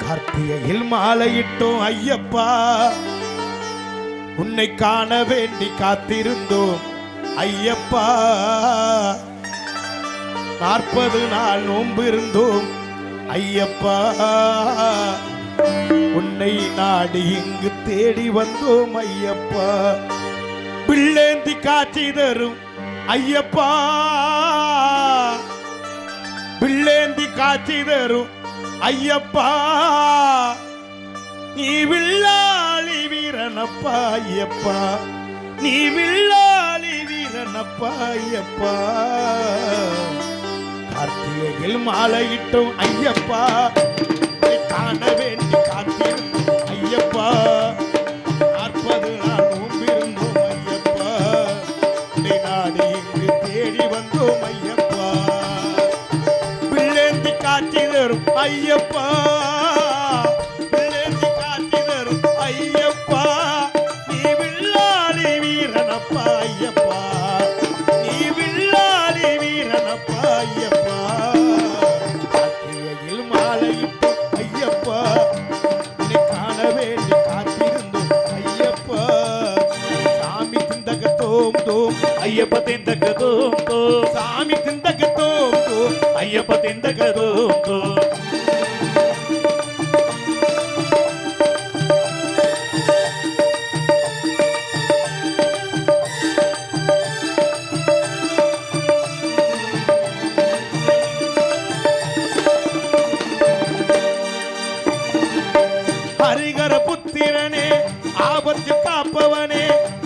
கார்த்திகையில் மாலையிட்டோம் ஐயப்பா, உன்னை காண வேண்டி காத்திருந்தோம் ஐயப்பா. 40 நாள் நோன்பு இருந்தோம் ஐயப்பா, உன்னை நாடி இங்கு தேடி வந்தோம் ஐயப்பா. பிள்ளேந்தி காட்சி தரும் ஐயப்பா, பிள்ளேந்தி காட்சி தரும் ஐயப்பா. நீ வில்லாளி வீரனப்பா ஐயப்பா, நீ வில்லாளி வீரனப்பா ஐயப்பா. கார்த்திகையில் மாலையிட்டோம் ஐயப்பா, காண வேண்டி காத்திருந்தோம் ஐயப்பா. 40 நாள் நோம்பிருந்தோம் ஐயப்பா, உன்னை நாடி இங்கு தேடி வந்தோம் ஐயப்பா. பிள்ளேந்தி காட்சி தரும் ஐயப்பா, பிள்ளேந்தி காட்சி தரும் ஐயப்பா. நீ வில்லாளி வீரனப்பா ஐயப்பா, நீ வில்லாளி வீரனப்பா ஐயப்பா. கார்த்திகையில் மாலையிட்டு ஐயப்பா, உன்னை காண வேண்டி காத்திருந்தோம் ஐயப்பா. சாமி திந்தகத்தோம் தோம் ஐயப்ப திந்தகதோம் தோம், சாமி திந்தகத்தோம் தோம் ஐயப்ப திந்தகதோம் தோம். ஹரிகர புத்திரனே, ஆபத்து காப்பவனே,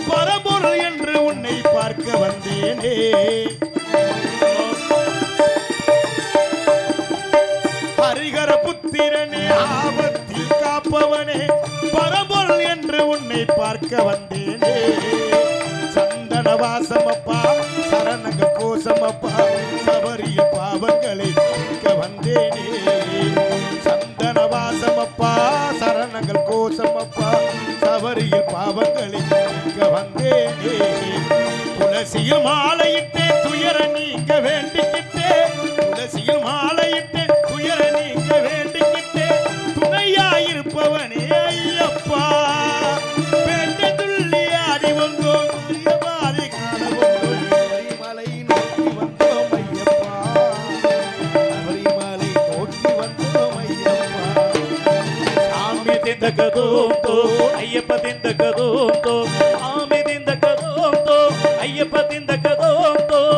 பரம்பொருள் என்று உன்னை பார்க்க வந்தேனே. ஹரிகர புத்திரனே, ஆபத்தில் காப்பவனே, பரம்பொருள் என்று உன்னை பார்க்க வந்தேனே. சந்தன வாசமப்பா, சரணங்க கோசமப்பா, சபரியில் பாவங்களை நீக்க வந்தேனே. சந்தன வாசமப்பா, சரணங்கள் கோசமப்பா, சபரியில் பாவங்களை நீக்க வந்தேனே. துளசியில் மாலையிட்டே துயர நீங்க வேண்டிக்கிட்டே, துளசியில் மாலையிட்டே துயர நீங்க வேண்டிக்கிட்டே. துணையாயிருப்பவனே ஐயப்பா, பெண்ணை துள்ளி ஆடி வந்தோம் பாதை காண வந்தோம். சபரிமலை நோக்கி வந்தோம் ஐயப்பா, சபரிமலை நோக்கி வந்தோம் ஐயப்பா. சாமி திந்தகதோம் தோம், ஐயப்ப திந்தகதோம் தோம், சாமி திந்தகதோம் தோம், ஐயப்ப திந்தகதோம் தோம்.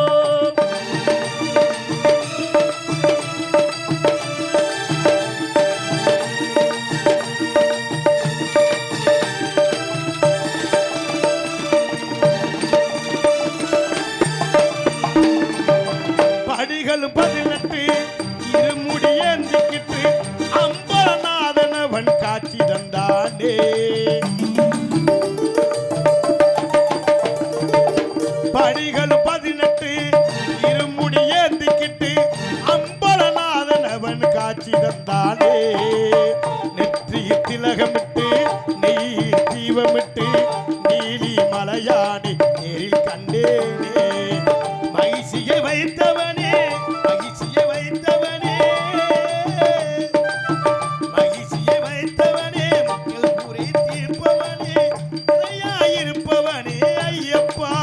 படிகள் 18 இருமுடியேந்திக்கிட்டு அம்பலநாதனவன் காட்சி தந்தானே. படிகள் 18 இருமுடியேந்திக்கிட்டு அம்பலநாதனவன் காட்சி தந்தானே. நெற்றியில் திலகமிட்டு நெய் தீபமிட்டு நீலி மலையானி நேரில் கண்டேனே. மகிழ்ச்சியை வைத்தவனே, மகிழ்ச்சியை வைத்தவனே, மகிழ்ச்சியை வைத்தவனே, மக்கள் குறை தீர்ப்பவனே, துணையாயிருப்பவனே ஐயப்பா.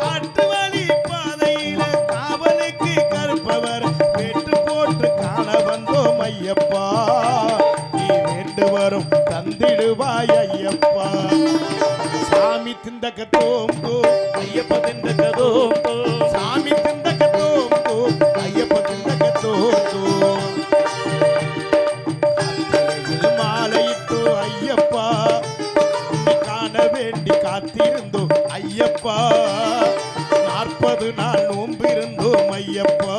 காட்டு வழி பாதையில காவலுக்கு கருப்பவர் வேட்டு போட்டு காண வந்தோம் ஐயப்பா. நீ வேண்டு வரும் தந்திடுவாய் ஐயப்பா. சாமி திந்தகத்தோம் தோம் ஐயப்ப திந்தகதோம் தோம், சாமி திந்தகத்தோம் தோம், ஐயப்ப திந்தகத்தோம் தோம். கார்த்திகையில் மாலையிட்டோ ஐயப்பா, உன்னை காண வேண்டி காத்திருந்தோம் ஐயப்பா. 40 நாள் நோன்பு இருந்தோம் ஐயப்பா,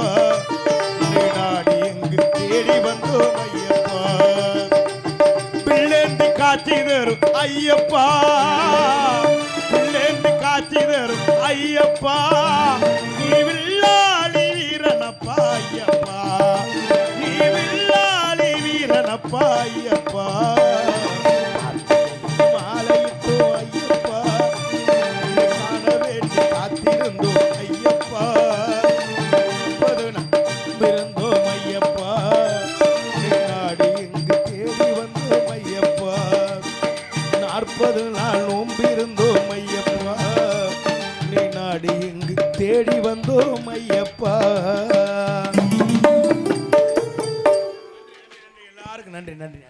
உன்னை நாடி எங்கு தேடி வந்தோம் ஐயப்பா. பிள்ளேந்தி காட்சி தரும் ஐயப்பா, பிள்ளேந்தி காட்சி தரும் ஐயப்பா. நீ வில்லாளி வீரனப்பா ஐயப்பா, நீ வில்லாளி வீரனப்பா ஐயப்பா. மாலையிட்டோ ஐயப்பா, உன்னை காண வேண்டி காத்திருந்தோம் ஐயப்பா. பிறந்தோம் ஐயப்பா, நாடி இங்கு 40 நாள் நோம்பிருந்தோம் ஐயப்பா நீ நாடி இங்கு தேடி வந்தோம் ஐயப்பா எல்லாருக்கும் நன்றி நன்றி